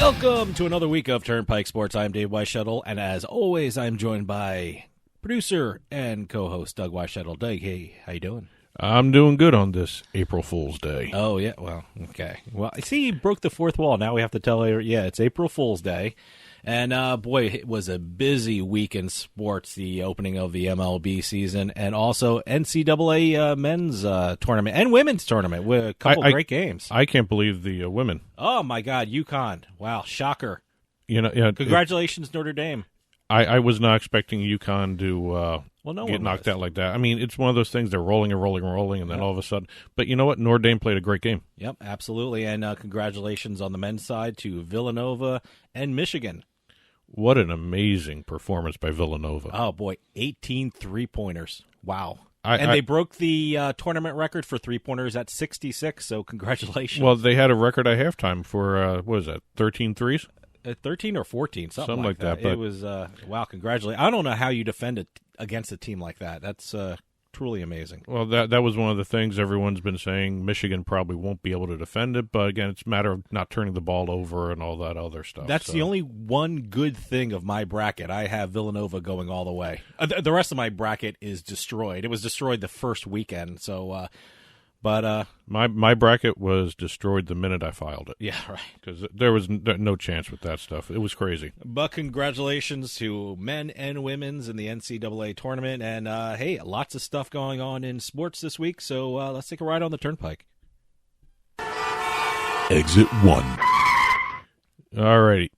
Welcome to another week of Turnpike Sports. I'm Dave Weishuttle, and as always, I'm joined by producer and co-host Doug Weishuttle. Doug, hey, how you doing? I'm doing good on this April Fool's Day. Oh, yeah, well, okay. Well, I see you broke the fourth wall. Now we have to tell you, yeah, it's April Fool's Day. And, boy, it was a busy week in sports, the opening of the MLB season, and also NCAA men's tournament and women's tournament with a couple great games. I can't believe the women. Oh, my God, UConn. Wow, shocker. Yeah, Congratulations, Notre Dame. I was not expecting UConn to get knocked out like that. I mean, it's one of those things, they're rolling, and then all of a sudden. But you know what? Notre Dame played a great game. Yep, absolutely. And congratulations on the men's side to Villanova and Michigan. What an amazing performance by Villanova. Oh, boy, 18 three-pointers. Wow. They broke the tournament record for three-pointers at 66, so congratulations. Well, they had a record at halftime for, 13 threes? 13 or 14, something like that. But it was, wow, congratulations. I don't know how you defend it against a team like that. That's truly amazing. Well, that was one of the things everyone's been saying. Michigan probably won't be able to defend it, but again, it's a matter of not turning the ball over and all that other stuff. That's the only one good thing of my bracket. I have Villanova going all the way. The rest of my bracket is destroyed. It was destroyed the first weekend, so... But my bracket was destroyed the minute I filed it. Yeah, right. Because there was no chance with that stuff. It was crazy. But congratulations to men and women's in the NCAA tournament. And, hey, lots of stuff going on in sports this week. So let's take a ride on the Turnpike. Exit 1. All righty.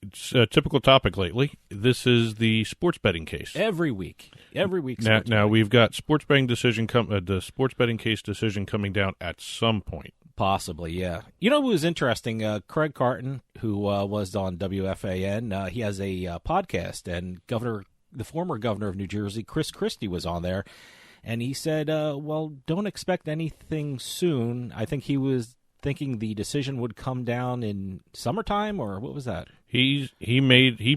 It's a typical topic lately. This is the sports betting case. Every week. Now we've got sports betting decision the sports betting case decision coming down at some point. Possibly, yeah. You know what was interesting? Craig Carton, who was on WFAN, he has a podcast, and the former governor of New Jersey, Chris Christie, was on there, and he said, well, don't expect anything soon. I think he was thinking the decision would come down in summertime, or what was that? He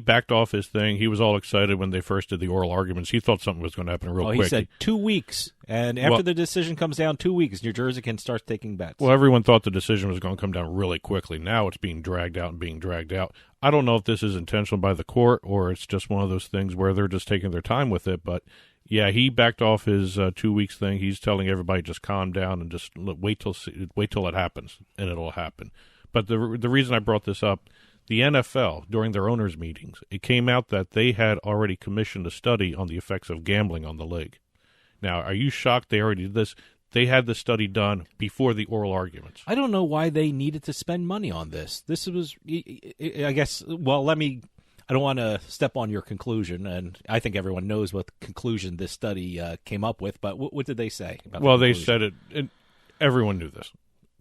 backed off his thing. He was all excited when they first did the oral arguments. He thought something was going to happen real quick. He said 2 weeks, and after the decision comes down 2 weeks, New Jersey can start taking bets. Well, everyone thought the decision was going to come down really quickly. Now it's being dragged out. I don't know if this is intentional by the court or it's just one of those things where they're just taking their time with it, but yeah, he backed off his 2 weeks thing. He's telling everybody just calm down and just wait till it happens, and it'll happen. But the reason I brought this up, the NFL, during their owners' meetings, it came out that they had already commissioned a study on the effects of gambling on the league. Now, are you shocked they already did this? They had the study done before the oral arguments. I don't know why they needed to spend money on this. This was, I guess, well, I don't want to step on your conclusion, and I think everyone knows what conclusion this study came up with, but what did they say about Well, they said it, everyone knew this.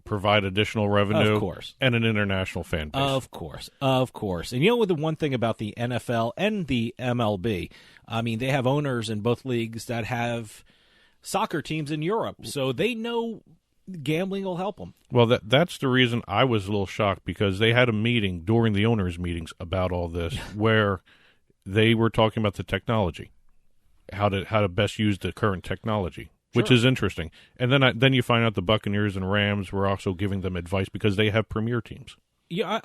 Provide additional revenue, of course, and an international fan base. Of course. And you know the one thing about the NFL and the MLB, I mean, they have owners in both leagues that have soccer teams in Europe, so they know gambling will help them. Well, that's the reason I was a little shocked, because they had a meeting during the owners' meetings about all this where they were talking about the technology, how to best use the current technology. Which is interesting. And then you find out the Buccaneers and Rams were also giving them advice because they have premier teams. Yeah,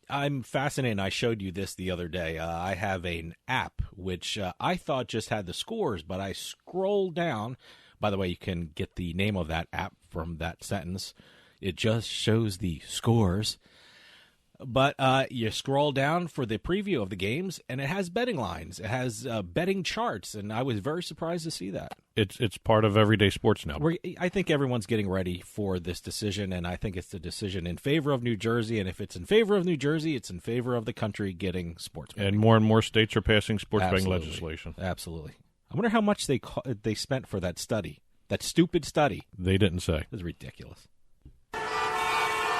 I'm fascinated. I showed you this the other day. I have an app which I thought just had the scores, but I scrolled down. By the way, you can get the name of that app from that sentence. It just shows the scores. But you scroll down for the preview of the games, and it has betting lines. It has betting charts, and I was very surprised to see that. It's part of everyday sports now. I think everyone's getting ready for this decision, and I think it's the decision in favor of New Jersey. And if it's in favor of New Jersey, it's in favor of the country getting sports betting. And more states are passing sports betting legislation. Absolutely. I wonder how much they spent for that study, that stupid study. They didn't say. It was ridiculous.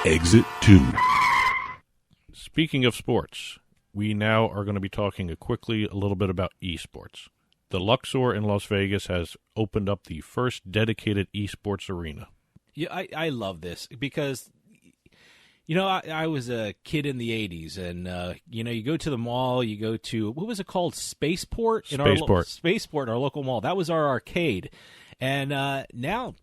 Exit 2. Speaking of sports, we now are going to be talking quickly a little bit about eSports. The Luxor in Las Vegas has opened up the first dedicated eSports arena. Yeah, I love this because, you know, I was a kid in the 80s, and, you know, you go to the mall, you go to, what was it called, Spaceport? Spaceport, our local mall. That was our arcade. And now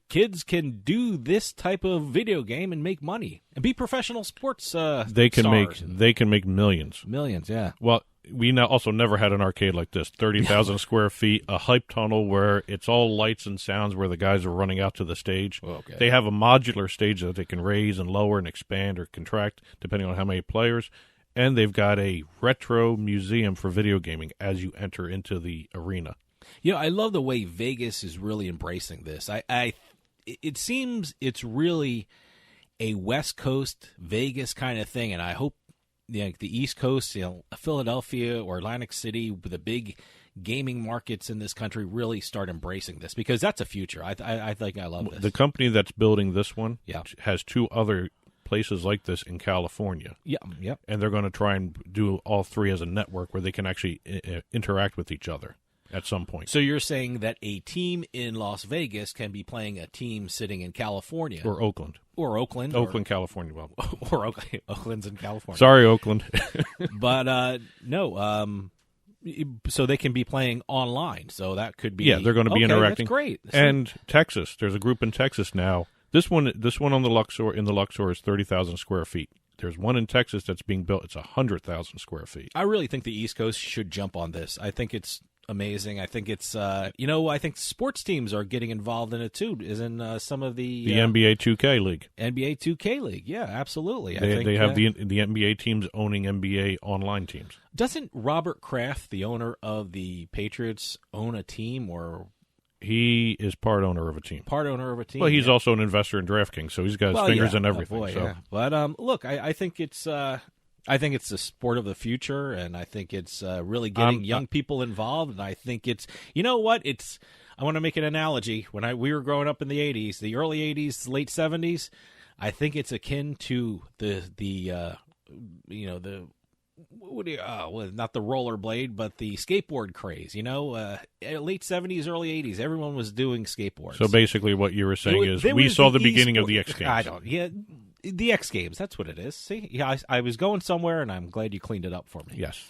kids can do this type of video game and make money and be professional sports they can stars. They can make millions. Millions, yeah. Well, we now also never had an arcade like this. 30,000 square feet, a hype tunnel where it's all lights and sounds where the guys are running out to the stage. Okay. They have a modular stage that they can raise and lower and expand or contract depending on how many players. And they've got a retro museum for video gaming as you enter into the arena. I love the way Vegas is really embracing this. It seems it's really a West Coast Vegas kind of thing, and I hope the East Coast, Philadelphia or Atlantic City, with the big gaming markets in this country, really start embracing this because that's a future. I think I love this. The company that's building this one Yeah. has 2 other places like this in California. Yeah. And they're going to try and do all 3 as a network where they can actually interact with each other at some point. So you're saying that a team in Las Vegas can be playing a team sitting in California. Or Oakland. Or Oakland. Oakland, California. Well, Or Oakland. Oakland's in California. sorry, Oakland. But, no, so they can be playing online. So that could be... Yeah, they're going to be interacting. That's great. And Texas. There's a group in Texas now. This one on the Luxor, in the Luxor, is 30,000 square feet. There's one in Texas that's being built. It's 100,000 square feet. I really think the East Coast should jump on this. I think it's amazing. I think it's, I think sports teams are getting involved in it too, is in some of the NBA 2K League. NBA 2K League. Yeah, absolutely. They have the NBA teams owning NBA online teams. Doesn't Robert Kraft, the owner of the Patriots, own a team or... He is part owner of a team. Part owner of a team. Well, he's also an investor in DraftKings, so he's got his fingers in everything. Oh, boy, so. yeah. But look, I think it's the sport of the future, and I think it's really getting young people involved. And I think it's, what? I want to make an analogy. When we were growing up in the '80s, the early '80s, late '70s, I think it's akin to the not the rollerblade, but the skateboard craze. Late '70s, early '80s, everyone was doing skateboards. So basically, what you were saying is we saw the beginning of the X Games. The X Games. That's what it is. See, yeah, I was going somewhere, and I'm glad you cleaned it up for me. Yes.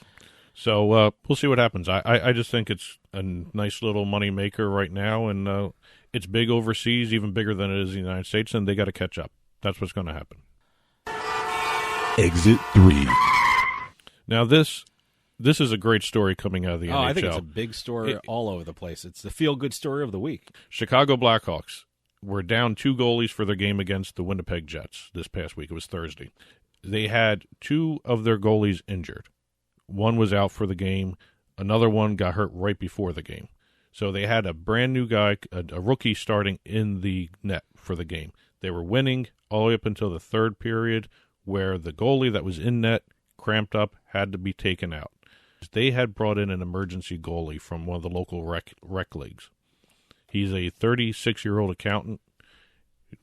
So we'll see what happens. I just think it's a nice little money maker right now, and it's big overseas, even bigger than it is in the United States, and they got to catch up. That's what's going to happen. Exit 3. Now, this is a great story coming out of the NHL. I think it's a big story all over the place. It's the feel-good story of the week. Chicago Blackhawks were down 2 goalies for their game against the Winnipeg Jets this past week. It was Thursday. They had 2 of their goalies injured. One was out for the game. Another one got hurt right before the game. So they had a brand-new guy, a rookie, starting in the net for the game. They were winning all the way up until the third period, where the goalie that was in net cramped up, had to be taken out. They had brought in an emergency goalie from one of the local rec leagues. He's a 36-year-old accountant.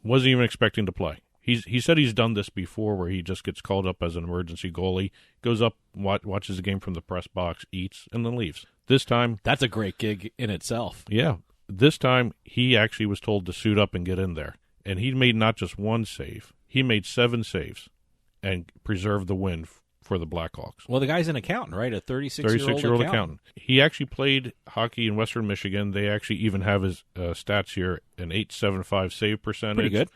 Wasn't even expecting to play. He said he's done this before where he just gets called up as an emergency goalie, goes up, watches the game from the press box, eats, and then leaves. This time... That's a great gig in itself. Yeah. This time, he actually was told to suit up and get in there. And he made not just 1 save. He made 7 saves and preserved the win for the Blackhawks. Well, the guy's an accountant, right? A 36-year-old accountant. He actually played hockey in Western Michigan. They actually even have his stats here, an .875 save percentage. Pretty good.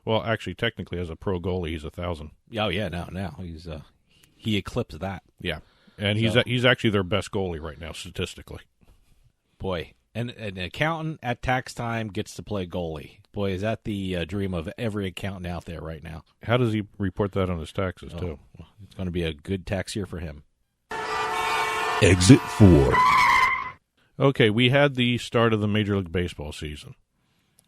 Well, actually, technically, as a pro goalie, he's 1,000. Oh, yeah, now he's he eclipsed that. Yeah, and he's actually their best goalie right now, statistically. Boy, and an accountant at tax time gets to play goalie. Boy, is that the dream of every accountant out there right now. How does he report that on his taxes, too? It's going to be a good tax year for him. Exit 4. Okay, we had the start of the Major League Baseball season.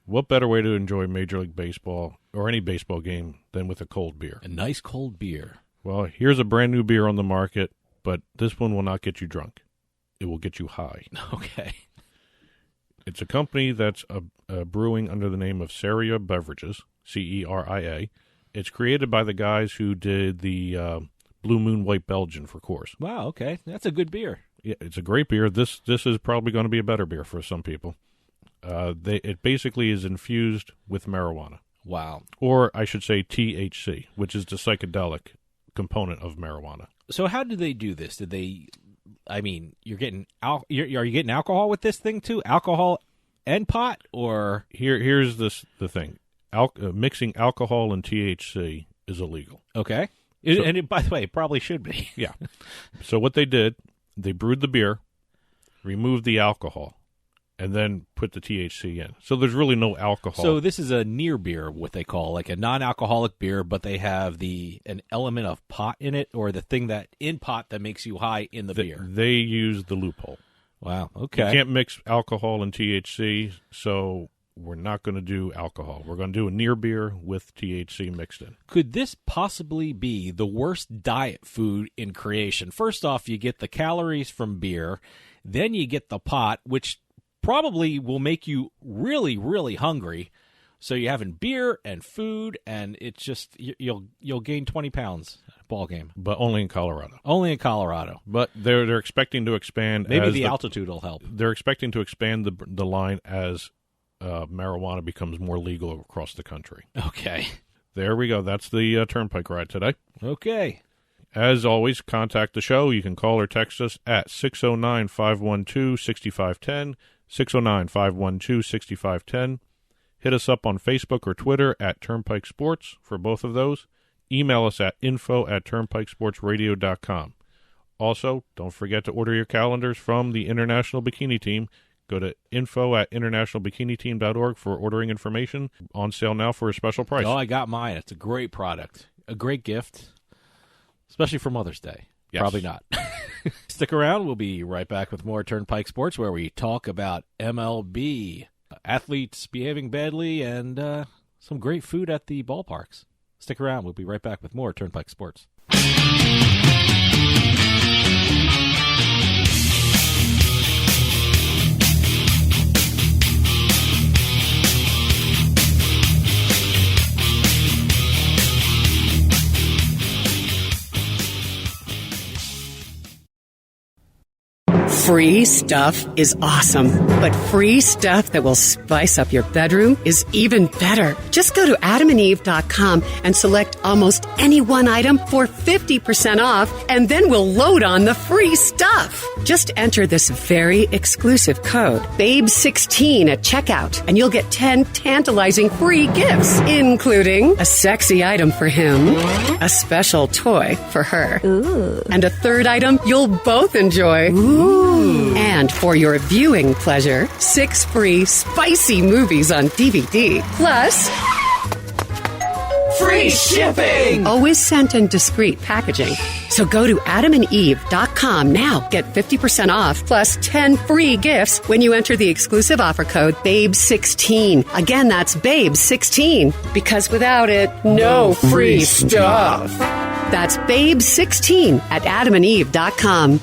What better way to enjoy Major League Baseball or any baseball game than with a cold beer? A nice cold beer. Well, here's a brand new beer on the market, but this one will not get you drunk. It will get you high. Okay. It's a company that's brewing under the name of Seria Beverages, Ceria. It's created by the guys who did the Blue Moon White Belgian for Coors. Wow, okay. That's a good beer. Yeah, it's a great beer. This is probably going to be a better beer for some people. It basically is infused with marijuana. Wow. Or I should say THC, which is the psychedelic component of marijuana. So how did they do this? Did they... I mean, are you getting alcohol with this thing too? Alcohol and pot, or here's the thing: mixing alcohol and THC is illegal. Okay, by the way, it probably should be. Yeah. So what they did, they brewed the beer, removed the alcohol, and then put the THC in. So there's really no alcohol. So this is a near beer, what they call, like a non-alcoholic beer, but they have an element of pot in it, or the thing that in pot that makes you high in the beer. They use the loophole. Wow, okay. You can't mix alcohol and THC, so we're not going to do alcohol. We're going to do a near beer with THC mixed in. Could this possibly be the worst diet food in creation? First off, you get the calories from beer, then you get the pot, which probably will make you really, really hungry. So you're having beer and food, and it's just you'll gain 20 pounds ball game. But only in Colorado. Only in Colorado. But they're expecting to expand. Maybe the altitude will help. They're expecting to expand the line as marijuana becomes more legal across the country. Okay. There we go. That's the Turnpike ride today. Okay. As always, contact the show. You can call or text us at 609-512-6510, 609-512-6510. Hit us up on Facebook or Twitter at Turnpike Sports for both of those. Email us at info@turnpikesportsradio.com. Also, don't forget to order your calendars from the International Bikini Team. Go to info@internationalbikiniteam.org for ordering information. On sale now for a special price. Oh, I got mine. It's a great product. A great gift, especially for Mother's Day. Yes. Probably not. Stick around. We'll be right back with more Turnpike Sports, where we talk about MLB, athletes behaving badly, and some great food at the ballparks. Stick around. We'll be right back with more Turnpike Sports. Free stuff is awesome, but free stuff that will spice up your bedroom is even better. Just go to adamandeve.com and select almost any one item for 50% off, and then we'll load on the free stuff. Just enter this very exclusive code, BABE16 at checkout, and you'll get 10 tantalizing free gifts, including a sexy item for him, a special toy for her, and a third item you'll both enjoy. And for your viewing pleasure, 6 free spicy movies on DVD, plus free shipping! Always sent in discreet packaging. So go to adamandeve.com now. Get 50% off plus 10 free gifts when you enter the exclusive offer code BABE16. Again, that's BABE16. Because without it, no free stuff. That's BABE16 at adamandeve.com.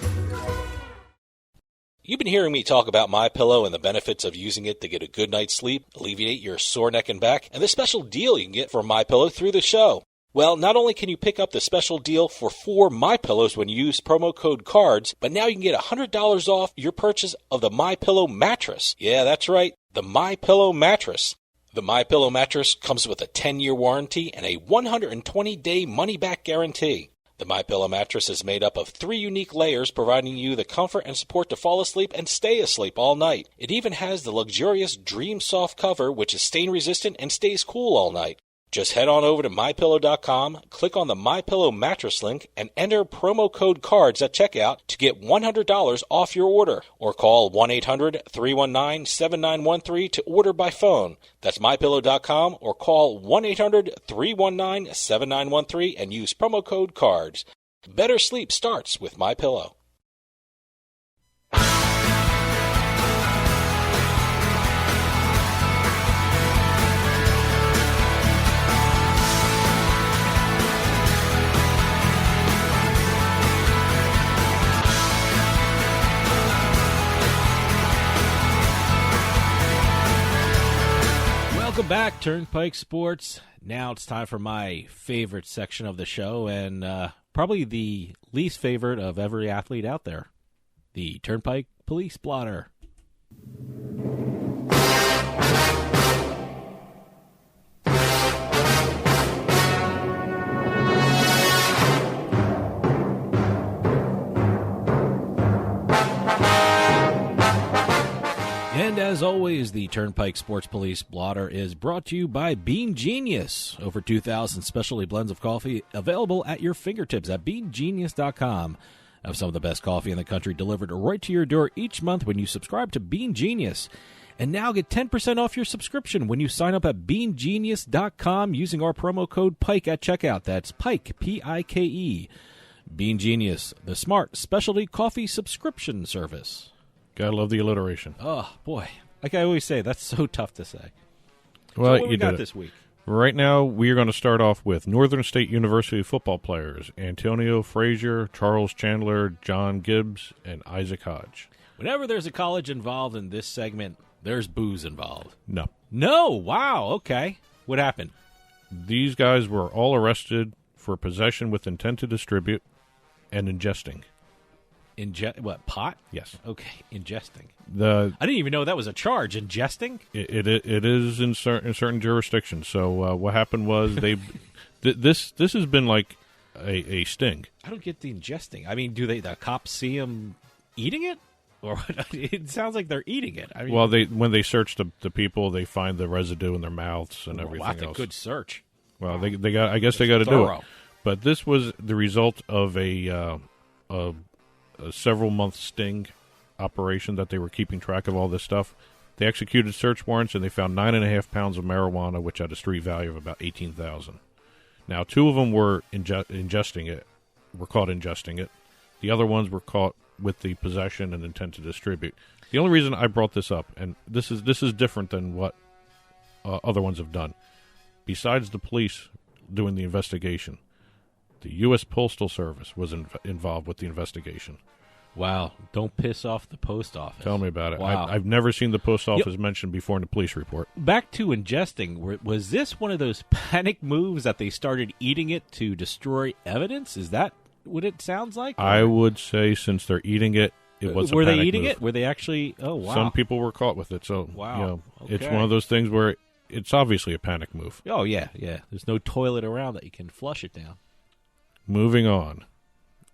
You've been hearing me talk about MyPillow and the benefits of using it to get a good night's sleep, alleviate your sore neck and back, and the special deal you can get from MyPillow through the show. Well, not only can you pick up the special deal for 4 MyPillows when you use promo code CARDS, but now you can get $100 off your purchase of the MyPillow mattress. Yeah, that's right, the MyPillow mattress. The MyPillow mattress comes with a 10-year warranty and a 120-day money-back guarantee. The MyPillow mattress is made up of 3 unique layers, providing you the comfort and support to fall asleep and stay asleep all night. It even has the luxurious Dream Soft cover, which is stain-resistant and stays cool all night. Just head on over to MyPillow.com, click on the MyPillow mattress link, and enter promo code CARDS at checkout to get $100 off your order. Or call 1-800-319-7913 to order by phone. That's MyPillow.com, or call 1-800-319-7913 and use promo code CARDS. Better sleep starts with MyPillow. Welcome back, Turnpike Sports. Now it's time for my favorite section of the show, and probably the least favorite of every athlete out there, the Turnpike Police Blotter. And as As always, the Turnpike Sports Police blotter is brought to you by Bean Genius. Over 2,000 specialty blends of coffee available at your fingertips at beangenius.com. Have some of the best coffee in the country delivered right to your door each month when you subscribe to Bean Genius. And now get 10% off your subscription when you sign up at beangenius.com using our promo code PIKE at checkout. That's PIKE, P-I-K-E. Bean Genius, the smart specialty coffee subscription service. Gotta love the alliteration. Oh, boy. Like I always say, that's so tough to say. Well, so what we got this week? Right now, we are going to start off with Northern State University football players Antonio Frazier, Charles Chandler, John Gibbs, and Isaac Hodge. Whenever there's a college involved in this segment, there's booze involved. No. No? Wow. Okay. What happened? These guys were all arrested for possession with intent to distribute and ingesting. What, pot? Yes. Okay, ingesting. I didn't even know that was a charge, ingesting? It is in certain jurisdictions. So what happened was this has been like a sting. I don't get the ingesting. I mean, do the cops see them eating it? Or it sounds like they're eating it. I mean, well, when they search the people, they find the residue in their mouths and everything else. That's a good search. Well, they got. I guess they got to do it. But this was the result of a several-month sting operation that they were keeping track of all this stuff. They executed search warrants, and they found 9.5 pounds of marijuana, which had a street value of about $18,000. Now, 2 of them were ingesting it. Were caught ingesting it. The other ones were caught with the possession and intent to distribute. The only reason I brought this up, and this is different than what other ones have done. Besides the police doing the investigation, the U.S. Postal Service was involved with the investigation. Wow. Don't piss off the post office. Tell me about it. Wow. I've never seen the post office mentioned before in the police report. Back to ingesting, was this one of those panic moves that they started eating it to destroy evidence? Is that what it sounds like? I would say since they're eating it, it was a Were panic they eating move. it? Were they actually? Oh, wow. Some people were caught with it. So, wow. It's one of those things where it's obviously a panic move. Oh, yeah, yeah. There's no toilet around that you can flush it down. Moving on.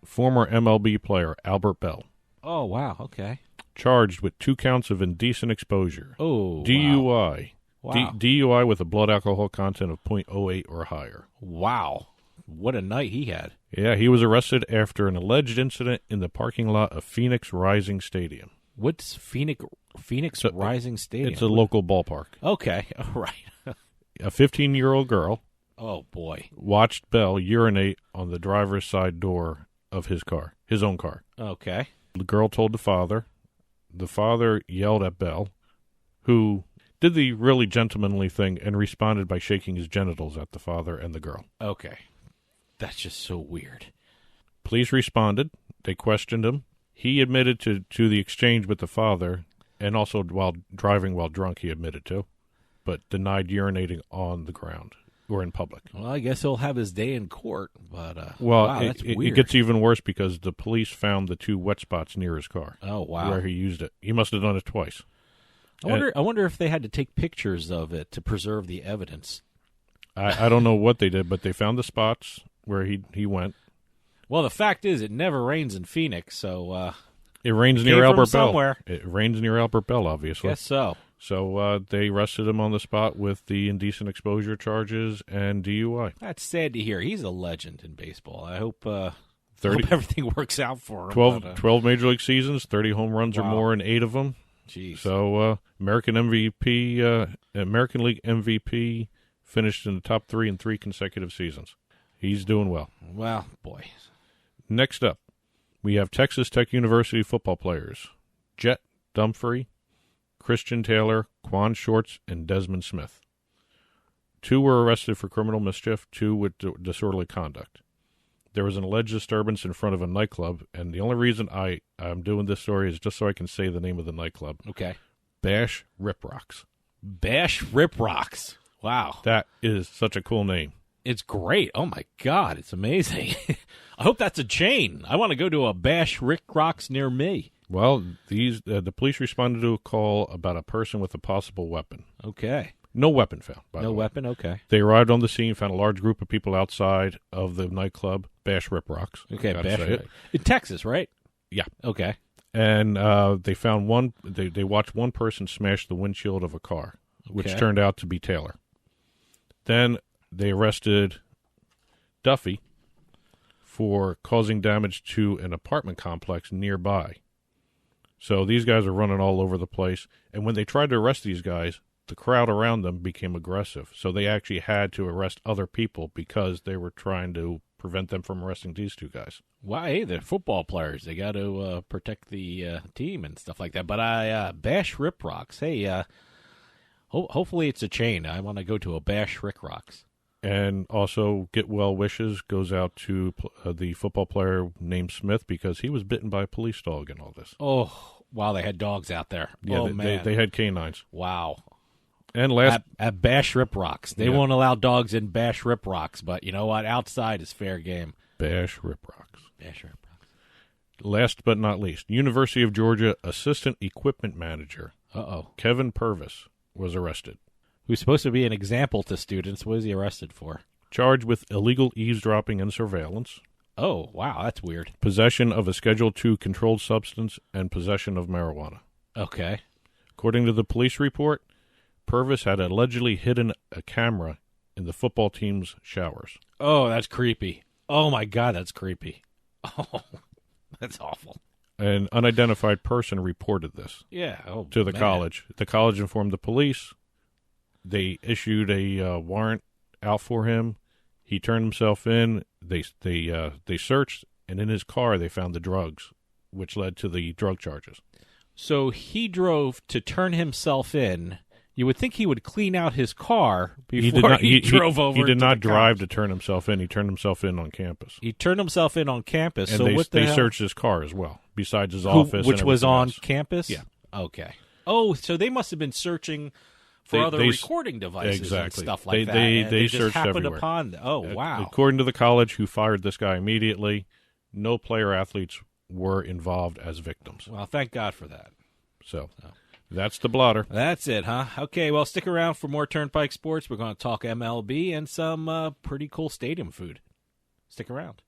Former MLB player Albert Bell. Oh, wow. Okay. Charged with 2 counts of indecent exposure. Oh, DUI. Wow. DUI with a blood alcohol content of 0.08 or higher. Wow. What a night he had. Yeah, he was arrested after an alleged incident in the parking lot of Phoenix Rising Stadium. What's Phoenix Rising Stadium? It's a local ballpark. Okay. All right. A 15-year-old girl. Oh, boy. Watched Bell urinate on the driver's side door of his own car. Okay. The girl told the father. The father yelled at Bell, who did the really gentlemanly thing and responded by shaking his genitals at the father and the girl. Okay. That's just so weird. Police responded. They questioned him. He admitted to the exchange with the father, and also while driving while drunk he admitted to, but denied urinating on the ground or in public. Well, I guess he'll have his day in court, but wow, that's weird. It gets even worse because the police found the 2 wet spots near his car. Oh, wow. Where he used it. He must have done it twice. I wonder if they had to take pictures of it to preserve the evidence. I don't know what they did, but they found the spots where he went. Well, the fact is, it never rains in Phoenix, so it rains near Albert Bell. Somewhere. It rains near Albert Bell, obviously. Guess so. So they arrested him on the spot with the indecent exposure charges and DUI. That's sad to hear. He's a legend in baseball. I hope everything works out for him. 12 Major League seasons, 30 home runs or more in 8 of them. Jeez. So American League MVP, finished in the top 3 in 3 consecutive seasons. He's doing well. Well, boy. Next up, we have Texas Tech University football players. Jet Dumfrey, Christian Taylor, Quan Shorts, and Desmond Smith. 2 were arrested for criminal mischief, 2 with disorderly conduct. There was an alleged disturbance in front of a nightclub, and the only reason I'm doing this story is just so I can say the name of the nightclub. Okay. Bash Rip Rocks. Bash Rip Rocks. Wow. That is such a cool name. It's great. Oh, my God. It's amazing. I hope that's a chain. I want to go to a Bash Rip Rocks near me. Well, the police responded to a call about a person with a possible weapon. Okay. No weapon found, by the way. No weapon? Okay. They arrived on the scene, found a large group of people outside of the nightclub, Bash Rip Rocks. Okay, Gotta Bash say Rip. it. In Texas, right? Yeah. Okay. And they found one. They watched one person smash the windshield of a car, which turned out to be Taylor. Then they arrested Duffy for causing damage to an apartment complex nearby. So these guys are running all over the place. And when they tried to arrest these guys, the crowd around them became aggressive. So they actually had to arrest other people because they were trying to prevent them from arresting these two guys. Well, hey, they're football players. They got to protect the team and stuff like that. But Bash Rip Rocks. Hey, hopefully it's a chain. I want to go to a Bash Rip Rocks. And also, get well wishes goes out to the football player named Smith because he was bitten by a police dog in all this. Oh, wow, they had dogs out there. Yeah, man. They had canines. Wow. And at Bash Rip Rocks. They won't allow dogs in Bash Rip Rocks, but you know what? Outside is fair game. Bash Rip Rocks. Bash Rip Rocks. Last but not least, University of Georgia Assistant Equipment Manager Kevin Purvis was arrested. Who's supposed to be an example to students. What is he arrested for? Charged with illegal eavesdropping and surveillance. Oh, wow, that's weird. Possession of a Schedule II controlled substance and possession of marijuana. Okay. According to the police report, Purvis had allegedly hidden a camera in the football team's showers. Oh, that's creepy. Oh, my God, that's creepy. Oh, that's awful. An unidentified person reported this to the college. The college informed the police. They issued a warrant out for him. He turned himself in. They searched, and in his car they found the drugs, which led to the drug charges. So he drove to turn himself in. You would think he would clean out his car before he drove over. He did not drive to turn himself in. He turned himself in on campus. He turned himself in on campus. And so they searched his car as well, besides his office, which was on else. Campus. Yeah. Okay. Oh, so they must have been searching for other recording devices and stuff like that. They just searched happened everywhere. upon. Oh, wow. According to the college, who fired this guy immediately, no player athletes were involved as victims. Well, thank God for that. So that's the blotter. That's it, huh? Okay, well, stick around for more Turnpike Sports. We're going to talk MLB and some pretty cool stadium food. Stick around.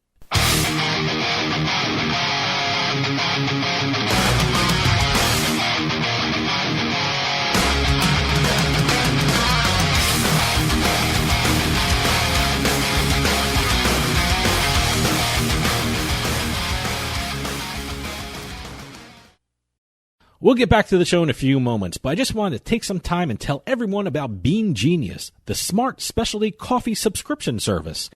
We'll get back to the show in a few moments, but I just wanted to take some time and tell everyone about Bean Genius, the smart specialty coffee subscription service.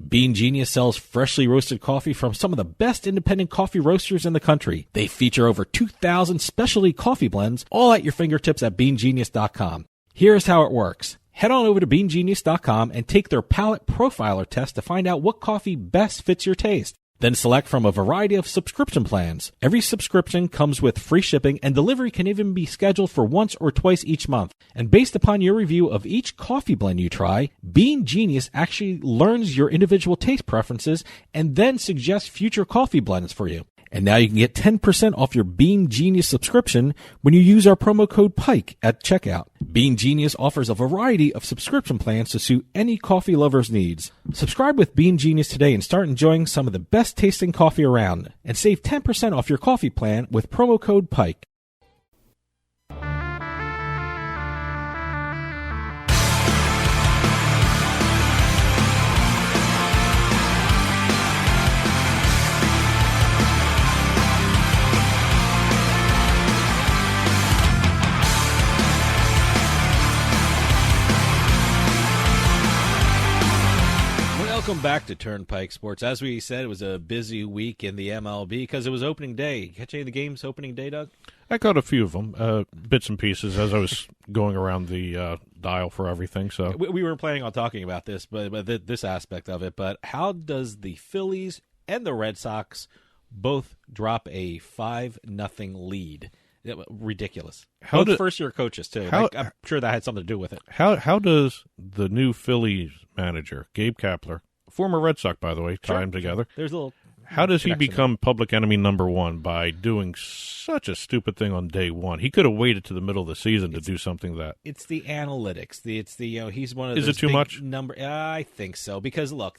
Bean Genius sells freshly roasted coffee from some of the best independent coffee roasters in the country. They feature over 2,000 specialty coffee blends, all at your fingertips at beangenius.com. Here's how it works. Head on over to beangenius.com and take their palate profiler test to find out what coffee best fits your taste. Then select from a variety of subscription plans. Every subscription comes with free shipping, and delivery can even be scheduled for once or twice each month. And based upon your review of each coffee blend you try, Bean Genius actually learns your individual taste preferences and then suggests future coffee blends for you. And now you can get 10% off your Bean Genius subscription when you use our promo code PIKE at checkout. Bean Genius offers a variety of subscription plans to suit any coffee lover's needs. Subscribe with Bean Genius today and start enjoying some of the best tasting coffee around. And save 10% off your coffee plan with promo code PIKE. Welcome back to Turnpike Sports. As we said, it was a busy week in the MLB because it was opening day. Catch any of the games opening day, Doug? I caught a few of them, bits and pieces, as I was going around the dial for everything. So we were planning on talking about this, but this aspect of it. But how does the Phillies and the Red Sox both drop a 5-0 lead? Ridiculous. Both first-year coaches, too. I'm sure that had something to do with it. How does the new Phillies manager, Gabe Kapler, former Red Sox, by the way, tie them together. There's a little. How does he become public enemy number one by doing such a stupid thing on day one? He could have waited to the middle of the season to do something that. It's the analytics. He's one of those. Is it too big much? I think so because look,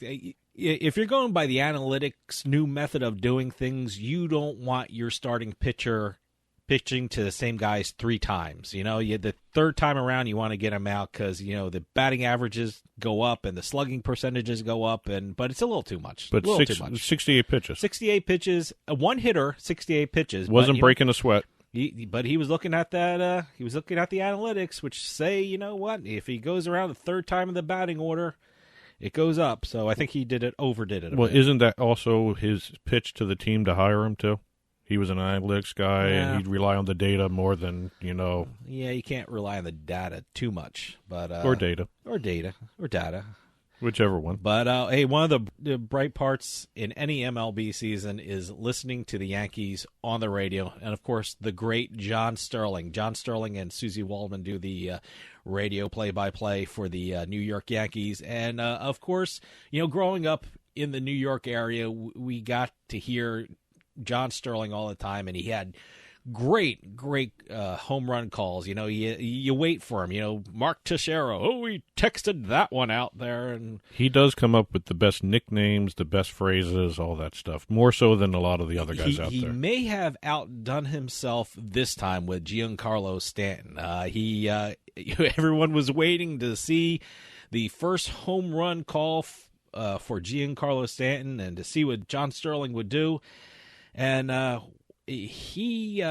if you're going by the analytics new method of doing things, you don't want your starting pitcher pitching to the same guys 3 times. The third time around, you want to get him out because, the batting averages go up and the slugging percentages go up, but it's a little too much. But too much. 68 pitches. 68 pitches, one hitter, 68 pitches. Wasn't breaking a sweat. But he was looking at that. He was looking at the analytics, which say, you know what? If he goes around the third time in the batting order, it goes up. So I think he overdid it. Well, isn't that also his pitch to the team to hire him too? He was an analytics guy, and he'd rely on the data more than, Yeah, you can't rely on the data too much, but or data, or data. Whichever one. But, hey, one of the bright parts in any MLB season is listening to the Yankees on the radio. And, of course, the great John Sterling. John Sterling and Susie Waldman do the radio play-by-play for the New York Yankees. And, of course, growing up in the New York area, we got to hear John Sterling all the time, and he had great home run calls. You wait for him. Mark Teixeira, he texted that one out there, and he does come up with the best nicknames, the best phrases, all that stuff, more so than a lot of the other guys out there. He may have outdone himself this time with Giancarlo Stanton. Everyone was waiting to see the first home run call for Giancarlo Stanton and to see what John Sterling would do, and he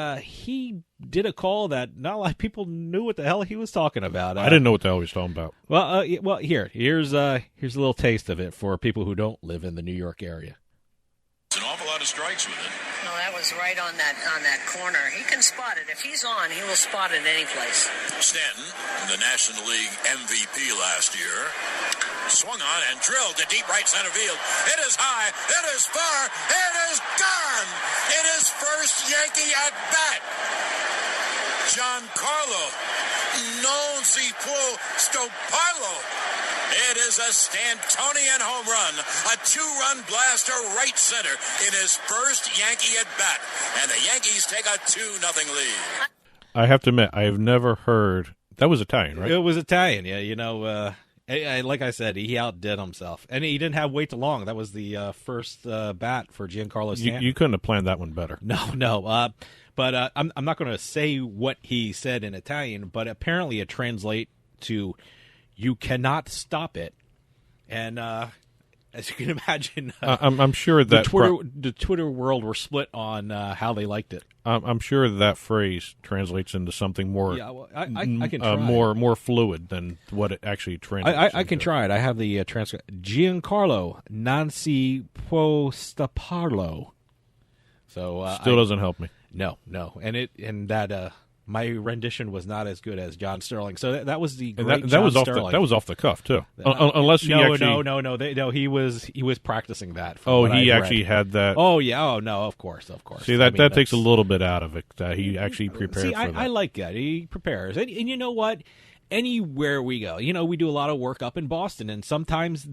did a call that not a lot of people knew what the hell he was talking about. I didn't know what the hell he was talking about. Well, here's a little taste of it for people who don't live in the New York area. It's an awful lot of strikes with it. No, that was right on that corner. He can spot it. If he's on, he will spot it any place. Stanton, the National League MVP last year, swung on and drilled to deep right center field. It is high. It is far. It is gone. It is first Yankee at bat. Giancarlo non si può stopparlo. It is a Stantonian home run, a 2-run blast to right center in his first Yankee at bat, and the Yankees take a 2-0 lead. I have to admit, I have never heard that was Italian, right? It was Italian, yeah. Like I said, he outdid himself, and he didn't have to wait too long. That was the first bat for Giancarlo Stanton. You couldn't have planned that one better. No. But I'm not going to say what he said in Italian, but apparently it translates to "you cannot stop it," and as you can imagine, I'm sure that the Twitter world were split on how they liked it. I'm sure that phrase translates into something more. Yeah, well, I can try. More fluid than what it actually translates. I can try it. I have the transcript. Giancarlo non si può stopparlo. So still doesn't help me. No, and that my rendition was not as good as John Sterling. So that was the great that John was Sterling. That was off the cuff too. Unless he actually no. He was practicing that. He actually had that. Oh yeah. Oh no. Of course. See that takes a little bit out of it. That he actually prepared. See, for that. I like that. He prepares, and you know what? Anywhere we go, we do a lot of work up in Boston, and sometimes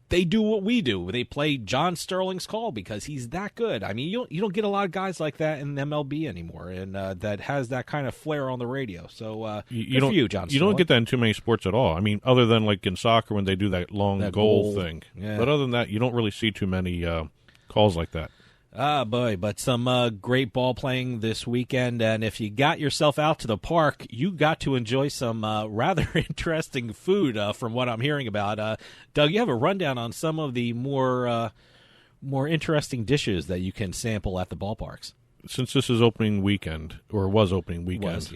they do what we do. They play John Sterling's call because he's that good. I mean, you don't get a lot of guys like that in MLB anymore, and that has that kind of flair on the radio. So you don't, John Sterling. You don't get that in too many sports at all. I mean, other than like in soccer when they do that long goal thing. Yeah. But other than that, you don't really see too many calls like that. Ah, boy, but some great ball playing this weekend, and if you got yourself out to the park, you got to enjoy some rather interesting food from what I'm hearing about. Doug, you have a rundown on some of the more interesting dishes that you can sample at the ballparks. Since this is opening weekend, or was opening weekend,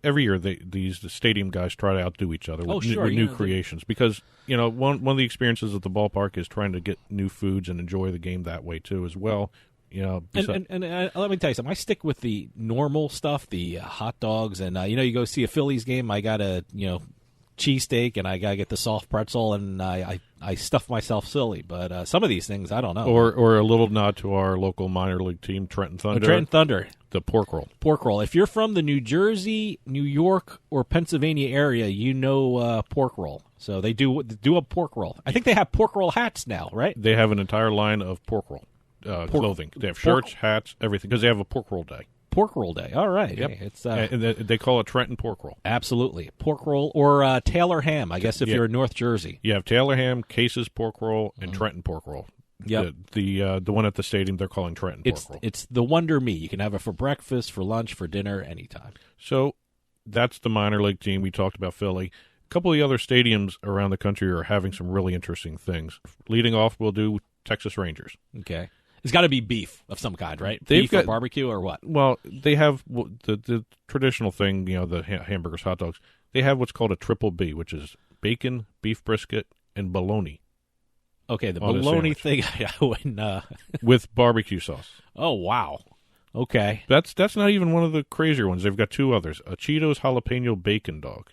every year the stadium guys try to outdo each other with new creations because one of the experiences at the ballpark is trying to get new foods and enjoy the game that way too as well. And let me tell you something. I stick with the normal stuff, the hot dogs, and you go see a Phillies game. I got a cheesesteak and I gotta get the soft pretzel, and I stuff myself silly. But some of these things I don't know. Or a little nod to our local minor league team, Trenton Thunder. The pork roll. Pork roll. If you're from the New Jersey, New York, or Pennsylvania area, pork roll. So they do a pork roll. I think they have pork roll hats now, right? They have an entire line of pork roll clothing. They have shirts, hats, everything, because they have a pork roll day. pork roll day. All right. Yep. Hey, it's And they call it Trenton pork roll. absolutely pork roll or Taylor ham. I guess if you're in North Jersey. You have Taylor ham, Case's pork roll, and Trenton pork roll. Yep. The one at the stadium they're calling Trenton pork roll. It's the Wonder Meat. You can have it for breakfast, for lunch, for dinner, anytime. So that's the minor league team. We talked about Philly. A couple of the other stadiums around the country are having some really interesting things. Leading off, we'll do Texas Rangers. Okay. It's got to be beef of some kind, right? They've Beef got or barbecue or what? Well, they have the traditional thing, the hamburgers, hot dogs. They have what's called a triple B, which is bacon, beef brisket, and bologna. Okay, the on a bologna sandwich. thing. With barbecue sauce. Oh, wow. Okay. That's not even one of the crazier ones. They've got two others. A Cheetos jalapeno bacon dog.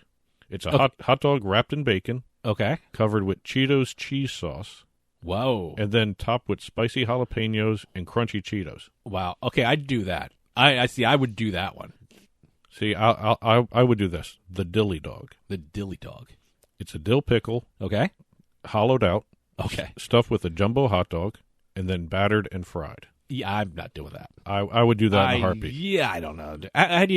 It's a hot dog wrapped in bacon, Okay. covered with Cheetos cheese sauce, Whoa. and then topped with spicy jalapenos and crunchy Cheetos. Wow. Okay, I'd do that. I see. I would do that one. See, I would do this. The dilly dog. The dilly dog. It's a dill pickle, Okay. hollowed out, Okay. stuffed with a jumbo hot dog, and then battered and fried. Yeah, I'm not doing that. I would do that in a heartbeat. Yeah, I don't know. How do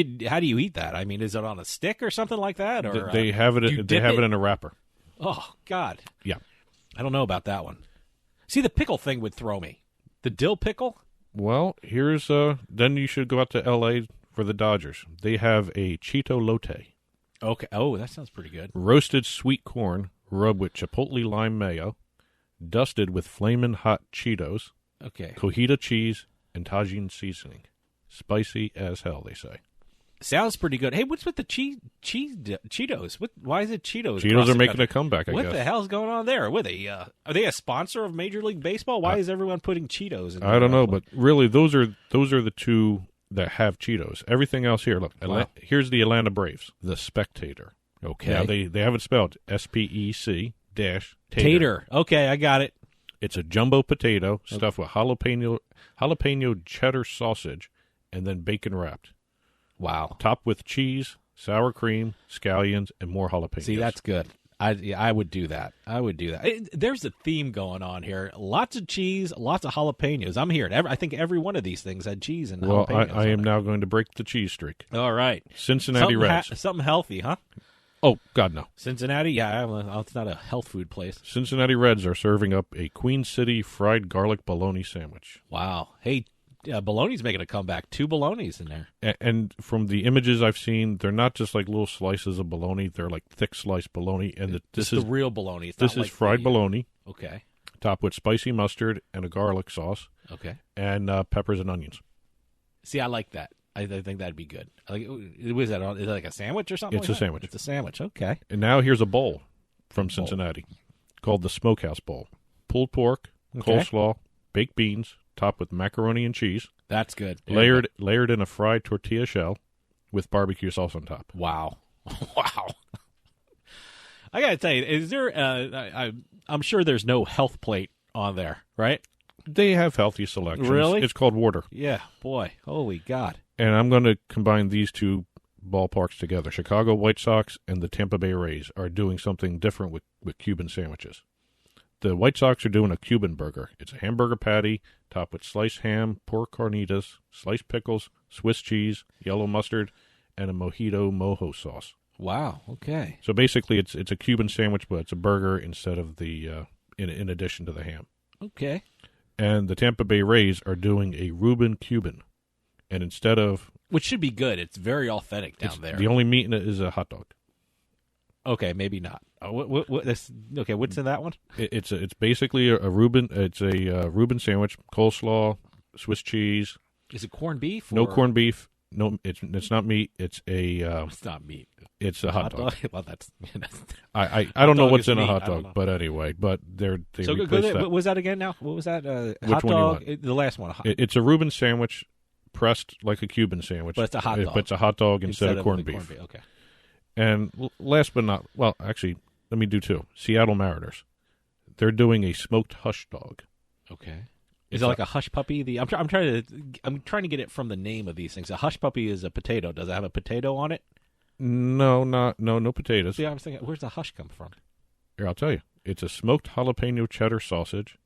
you eat that? I mean, is it on a stick or something like that? Or They have it. do you They dip have it in a wrapper. Oh God. Yeah. I don't know about that one. See, the pickle thing would throw me. The dill pickle. Well, here's then you should go out to L.A. for the Dodgers. They have a Cheeto Lote. Okay. Oh, that sounds pretty good. Roasted sweet corn rubbed with chipotle lime mayo, dusted with flamin' hot Cheetos, Okay. cojita cheese, and Tajin seasoning. Spicy as hell, they say. Sounds pretty good. Hey, what's with the Cheetos? Why is it Cheetos? Cheetos are making a comeback, I What guess. the hell's going on there? Are they a sponsor of Major League Baseball? Why is everyone putting Cheetos in I don't know, their- but really, those are the two that have Cheetos. Everything else here, look, Wow. here's the Atlanta Braves, the Spectator. Okay. Now, they have it spelled SPEC dash Tater. Okay, I got it. It's a jumbo potato stuffed with jalapeno cheddar sausage and then bacon wrapped. Wow. Topped with cheese, sour cream, scallions, and more jalapenos. See, that's good. I would do that. There's a theme going on here. Lots of cheese, lots of jalapenos. I'm here. I think every one of these things had cheese and Well, jalapenos. I am on now going to break the cheese streak. it. All right. Cincinnati Reds. Something healthy, huh? Oh, God, no. Cincinnati? Yeah, it's not a health food place. Cincinnati Reds are serving up a Queen City fried garlic bologna sandwich. Wow. Hey, bologna's making a comeback. 2 bolognas in there. And from the images I've seen, they're not just like little slices of bologna. They're like thick sliced bologna. And This is the real bologna. It's this not is like fried the- bologna, Okay. topped with spicy mustard and a garlic sauce, Okay. and peppers and onions. See, I like that. I think that'd be good. Was that? Is it like a sandwich or something? It's like a that? sandwich. It's a sandwich. Okay. And now here's a bowl from Cincinnati called the Smokehouse Bowl. Pulled pork, Okay. coleslaw, baked beans, topped with macaroni and cheese, That's good. layered in a fried tortilla shell with barbecue sauce on top. Wow. Wow. I got to tell you, is there, I'm sure there's no health plate on there, right? They have healthy selections. Really? It's called Water. Yeah. Boy. Holy God. And I'm going to combine these two ballparks together. Chicago White Sox and the Tampa Bay Rays are doing something different with Cuban sandwiches. The White Sox are doing a Cuban burger. It's a hamburger patty topped with sliced ham, pork carnitas, sliced pickles, Swiss cheese, yellow mustard, and a mojito mojo sauce. Wow. Okay. So basically, it's a Cuban sandwich, but it's a burger instead of the in addition to the ham. Okay. And the Tampa Bay Rays are doing a Reuben Cuban, and instead of Which should be good. It's very authentic down there. the only meat in it is a hot dog. Okay, maybe not. What's in that one? It's basically a Reuben. It's a Reuben sandwich, coleslaw, Swiss cheese, Is it corned beef? no or- corned beef. No, it's not meat. It's a It's not meat. it's a hot dog. Well, that's I don't know dog what's is in a meat. hot I don't dog, know. but anyway, they so. replaced that. What was that again? Now, what was that? Which Hot one you dog. want? The last one. It's a Reuben sandwich, pressed like a Cuban sandwich, But it's a hot dog. But it's a hot dog instead of corned the beef. Okay. And last but not, well, actually, let me do two. Seattle Mariners. They're doing a smoked hush dog. Okay. Is it like a hush puppy? I'm trying to get it from the name of these things. A hush puppy is a potato. Does it have a potato on it? No potatoes. See, I was thinking, where's the hush come from? Here, I'll tell you. It's a smoked jalapeno cheddar sausage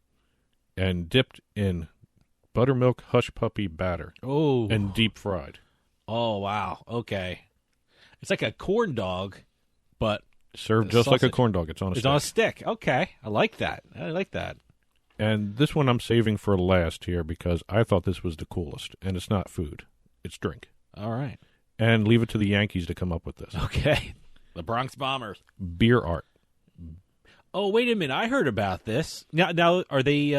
and dipped in buttermilk hush puppy batter Oh, and deep fried. Oh, wow. Okay. It's like a corn dog, but Served just like a corn dog. It's on a it's stick. on a stick. Okay. I like that. And this one I'm saving for last here because I thought this was the coolest. And it's not food. It's drink. All right. And leave it to the Yankees to come up with this. Okay. The Bronx Bombers. Beer art. Oh, wait a minute. I heard about this. Now are they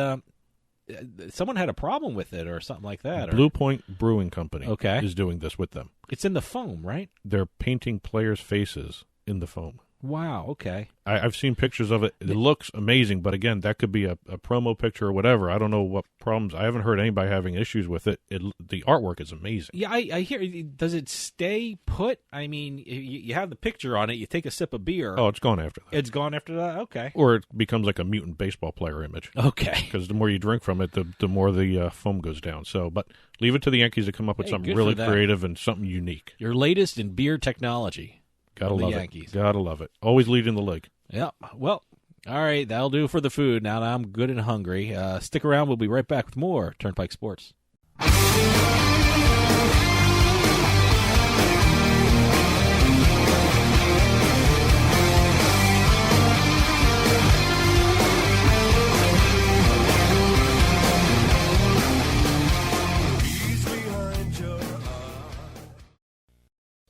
someone had a problem with it or something like that? Blue Point Brewing Company Okay. is doing this with them. It's in the foam, right? They're painting players' faces in the foam. Wow, okay. I've seen pictures of it. It looks amazing, but again, that could be a promo picture or whatever. I don't know what problems. I haven't heard anybody having issues with it. The artworck is amazing. Yeah, I hear. Does it stay put? I mean, you have the picture on it. You take a sip of beer. Oh, it's gone after that. It's gone after that? Okay. Or it becomes like a mutant baseball player image. Okay. Because the more you drink from it, the more the foam goes down. So, but leave it to the Yankees to come up with something good really for them. creative and something unique. Your latest in beer technology. Gotta The love Yankees. it. Gotta love it. Always leading the league. Yeah. Well, all right. That'll do for the food. Now that I'm good and hungry. Stick around. We'll be right back with more Turnpike Sports.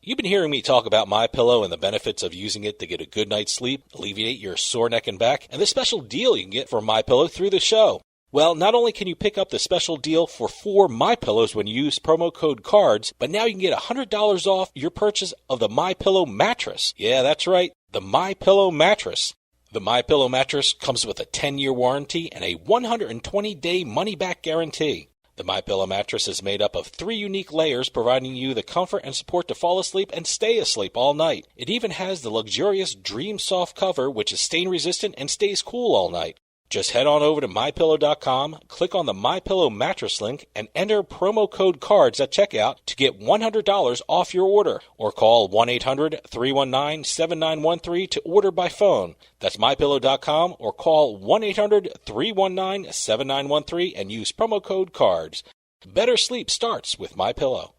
You've been hearing me talk about MyPillow and the benefits of using it to get a good night's sleep, alleviate your sore neck and back, and the special deal you can get for MyPillow through the show. Well, not only can you pick up the special deal for 4 MyPillows when you use promo code CARDS, but now you can get $100 off your purchase of the MyPillow mattress. Yeah, that's right, the MyPillow mattress. The MyPillow mattress comes with a 10-year warranty and a 120-day money-back guarantee. The MyPillow mattress is made up of 3 unique layers, providing you the comfort and support to fall asleep and stay asleep all night. It even has the luxurious Dream Soft cover, which is stain-resistant and stays cool all night. Just head on over to MyPillow.com, click on the MyPillow mattress link, and enter promo code CARDS at checkout to get $100 off your order, or call 1-800-319-7913 to order by phone. That's MyPillow.com, or call 1-800-319-7913 and use promo code CARDS. Better sleep starts with MyPillow.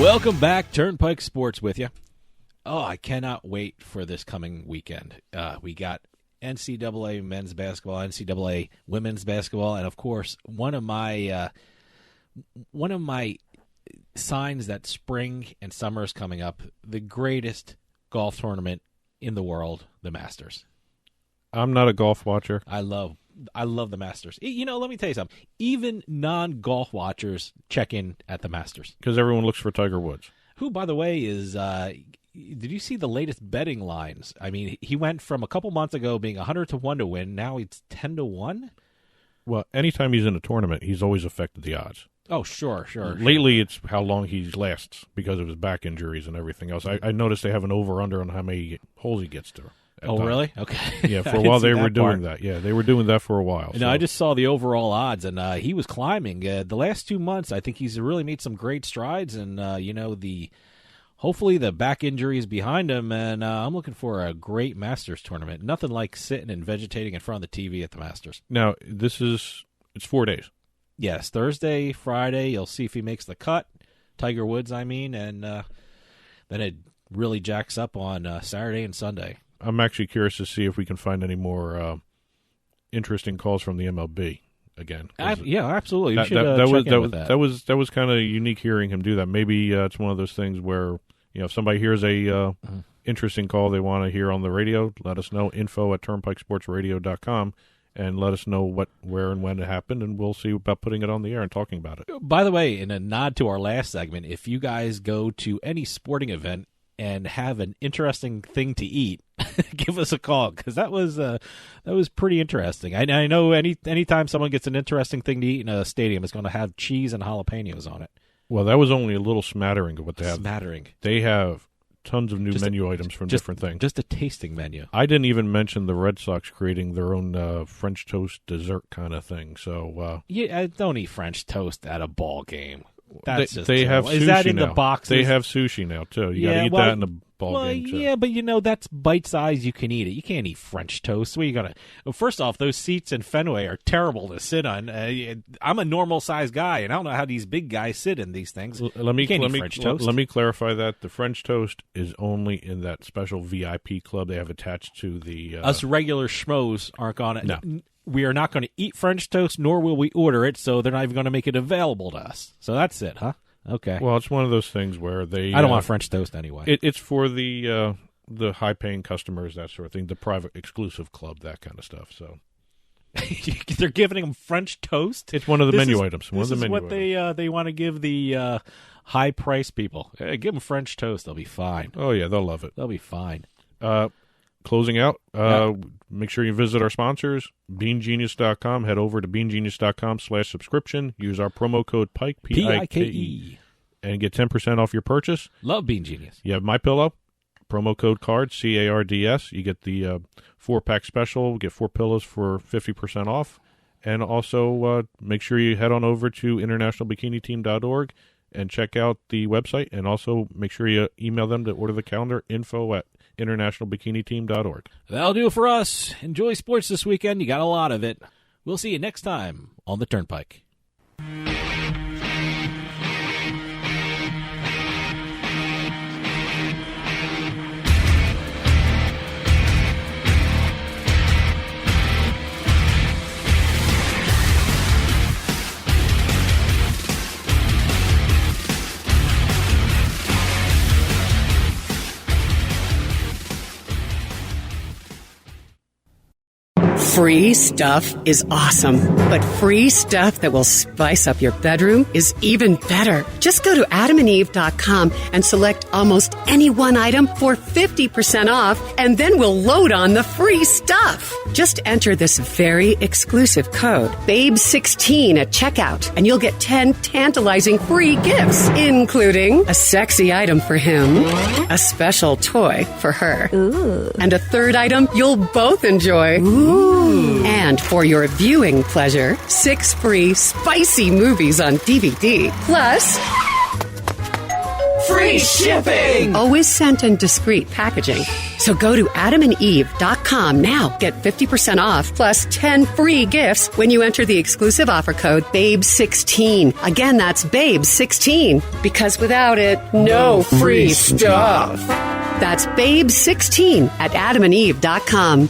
Welcome back, Turnpike Sports with you. Oh, I cannot wait for this coming weekend. We got NCAA men's basketball, NCAA women's basketball, and of course, one of my signs that spring and summer is coming up, the greatest golf tournament in the world, the Masters. I'm not a golf watcher. I love the Masters. You know, let me tell you something. Even non-golf watchers check in at the Masters. Because everyone looks for Tiger Woods. Who, by the way, is did you see the latest betting lines? I mean, he went from a couple months ago being 100-1 to win. Now it's 10-1. Well, anytime he's in a tournament, he's always affected the odds. Oh, sure. Lately, it's how long he lasts because of his back injuries and everything else. I noticed they have an over-under on how many holes he gets to. Oh, really? Okay. Yeah, for a while they were doing that. Yeah, they were doing that for a while. No, I just saw the overall odds, and he was climbing. The last 2 months, I think he's really made some great strides, and, hopefully the back injury is behind him, and I'm looking for a great Masters tournament. Nothing like sitting and vegetating in front of the TV at the Masters. Now, it's 4 days. Yes, Thursday, Friday, you'll see if he makes the cut. Tiger Woods, I mean, and then it really jacks up on Saturday and Sunday. I'm actually curious to see if we can find any more interesting calls from the MLB again. Yeah, absolutely. You should that was kind of unique hearing him do that. Maybe it's one of those things where if somebody hears a interesting call they want to hear on the radio, let us know. info@turnpikesportsradio.com and let us know what, where, and when it happened, and we'll see about putting it on the air and talking about it. By the way, in a nod to our last segment, if you guys go to any sporting event and have an interesting thing to eat, give us a call, because that was pretty interesting. I know anytime someone gets an interesting thing to eat in a stadium, it's going to have cheese and jalapenos on it. Well, that was only a little smattering of what they have. Smattering. They have tons of new menu items from different things. Just a tasting menu. I didn't even mention the Red Sox creating their own French toast dessert kind of thing. So I don't eat French toast at a ball game. That's just they have terrible. sushi Is that in now. the boxes? They have sushi now too. You got to eat that in the ball game too. Yeah, but that's bite size. You can eat it. You can't eat French toast. What you gonna? Well, first off, those seats in Fenway are terrible to sit on. I'm a normal sized guy, and I don't know how these big guys sit in these things. Let me French toast. Let me clarify that the French toast is only in that special VIP club they have attached to the. Us regular schmoes aren't gonna. No. We are not going to eat French toast, nor will we order it. So they're not even going to make it available to us. So that's it, huh? Okay. Well, it's one of those things where they. I don't want French toast anyway. It's for the high-paying customers, that sort of thing, the private exclusive club, that kind of stuff. So they're giving them French toast. It's one of the menu items. This is what they want to give the high-price people. Hey, give them French toast; they'll be fine. Oh yeah, they'll love it. They'll be fine. Closing out, make sure you visit our sponsors, BeanGenius.com. Head over to BeanGenius.com/subscription. Use our promo code PIKE, P-I-K-E, and get 10% off your purchase. Love Bean Genius. You have MyPillow, promo code CARDS, C-A-R-D-S. You get the 4-pack special. Get 4 pillows for 50% off. And also make sure you head on over to internationalbikiniteam.org and check out the website. And also make sure you email them to order the calendar, info@internationalbikiniteam.org. That'll do it for us. Enjoy sports this weekend. You got a lot of it. We'll see you next time on the Turnpike. Free stuff is awesome, but free stuff that will spice up your bedroom is even better. Just go to adamandeve.com and select almost any one item for 50% off, and then we'll load on the free stuff. Just enter this very exclusive code, BABE16 at checkout, and you'll get 10 tantalizing free gifts, including a sexy item for him, a special toy for her, and a third item you'll both enjoy. And for your viewing pleasure, 6 free spicy movies on DVD. Plus, free shipping! Always sent in discreet packaging. So go to adamandeve.com now. Get 50% off plus 10 free gifts when you enter the exclusive offer code BABE16. Again, that's BABE16. Because without it, no free stuff. That's BABE16 at adamandeve.com.